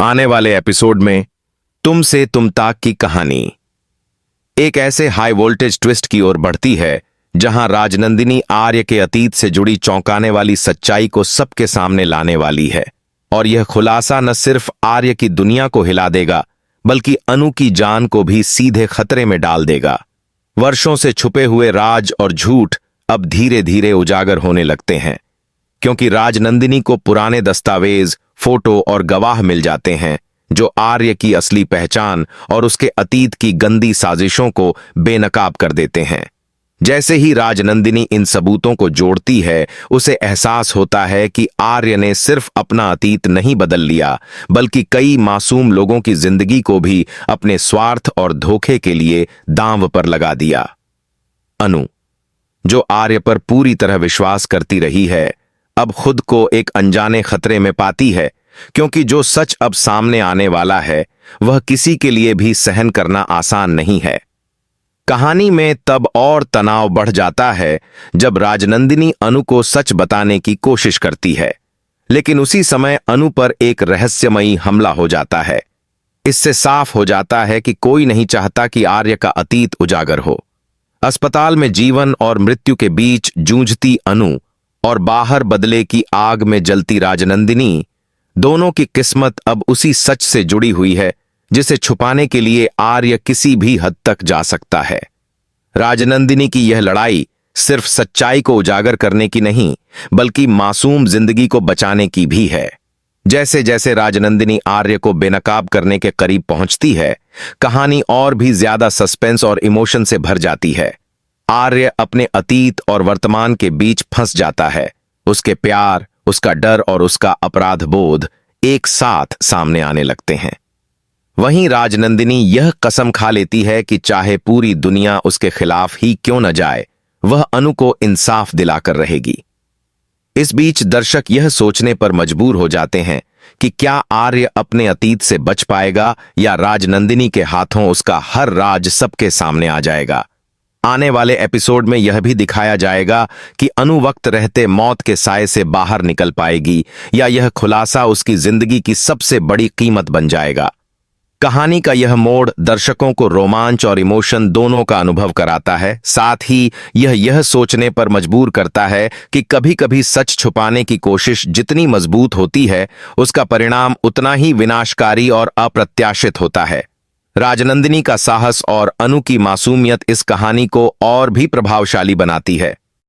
आने वाले एपिसोड में तुम से तुम तक की कहानी एक ऐसे हाई वोल्टेज ट्विस्ट की ओर बढ़ती है जहां राजनंदिनी आर्य के अतीत से जुड़ी चौंकाने वाली सच्चाई को सबके सामने लाने वाली है। और यह खुलासा न सिर्फ आर्य की दुनिया को हिला देगा बल्कि अनु की जान को भी सीधे खतरे में डाल देगा। वर्षों से छुपे हुए राज और झूठ अब धीरे धीरे उजागर होने लगते हैं, क्योंकि राजनंदिनी को पुराने दस्तावेज, फोटो और गवाह मिल जाते हैं जो आर्य की असली पहचान और उसके अतीत की गंदी साजिशों को बेनकाब कर देते हैं। जैसे ही राजनंदिनी इन सबूतों को जोड़ती है, उसे एहसास होता है कि आर्य ने सिर्फ अपना अतीत नहीं बदल लिया बल्कि कई मासूम लोगों की जिंदगी को भी अपने स्वार्थ और धोखे के लिए दांव पर लगा दिया। अनु, जो आर्य पर पूरी तरह विश्वास करती रही है, अब खुद को एक अनजाने खतरे में पाती है, क्योंकि जो सच अब सामने आने वाला है वह किसी के लिए भी सहन करना आसान नहीं है। कहानी में तब और तनाव बढ़ जाता है जब राजनंदिनी अनु को सच बताने की कोशिश करती है, लेकिन उसी समय अनु पर एक रहस्यमयी हमला हो जाता है। इससे साफ हो जाता है कि कोई नहीं चाहता कि आर्य का अतीत उजागर हो। अस्पताल में जीवन और मृत्यु के बीच जूझती अनु और बाहर बदले की आग में जलती राजनंदिनी, दोनों की किस्मत अब उसी सच से जुड़ी हुई है जिसे छुपाने के लिए आर्य किसी भी हद तक जा सकता है। राजनंदिनी की यह लड़ाई सिर्फ सच्चाई को उजागर करने की नहीं बल्कि मासूम जिंदगी को बचाने की भी है। जैसे जैसे राजनंदिनी आर्य को बेनकाब करने के करीब पहुंचती है, कहानी और भी ज्यादा सस्पेंस और इमोशन से भर जाती है। आर्य अपने अतीत और वर्तमान के बीच फंस जाता है। उसके प्यार, उसका डर और उसका अपराध बोध एक साथ सामने आने लगते हैं। वहीं राजनंदिनी यह कसम खा लेती है कि चाहे पूरी दुनिया उसके खिलाफ ही क्यों न जाए, वह अनु को इंसाफ दिलाकर रहेगी। इस बीच दर्शक यह सोचने पर मजबूर हो जाते हैं कि क्या आर्य अपने अतीत से बच पाएगा या राजनंदिनी के हाथों उसका हर राज सबके सामने आ जाएगा। आने वाले एपिसोड में यह भी दिखाया जाएगा कि अनु वक्त रहते मौत के साए से बाहर निकल पाएगी या यह खुलासा उसकी जिंदगी की सबसे बड़ी कीमत बन जाएगा। कहानी का यह मोड़ दर्शकों को रोमांच और इमोशन दोनों का अनुभव कराता है। साथ ही यह सोचने पर मजबूर करता है कि कभी-कभी सच छुपाने की कोशिश जितनी मजबूत होती है, उसका परिणाम उतना ही विनाशकारी और अप्रत्याशित होता है। राजनंदिनी का साहस और अनु की मासूमियत इस कहानी को और भी प्रभावशाली बनाती है।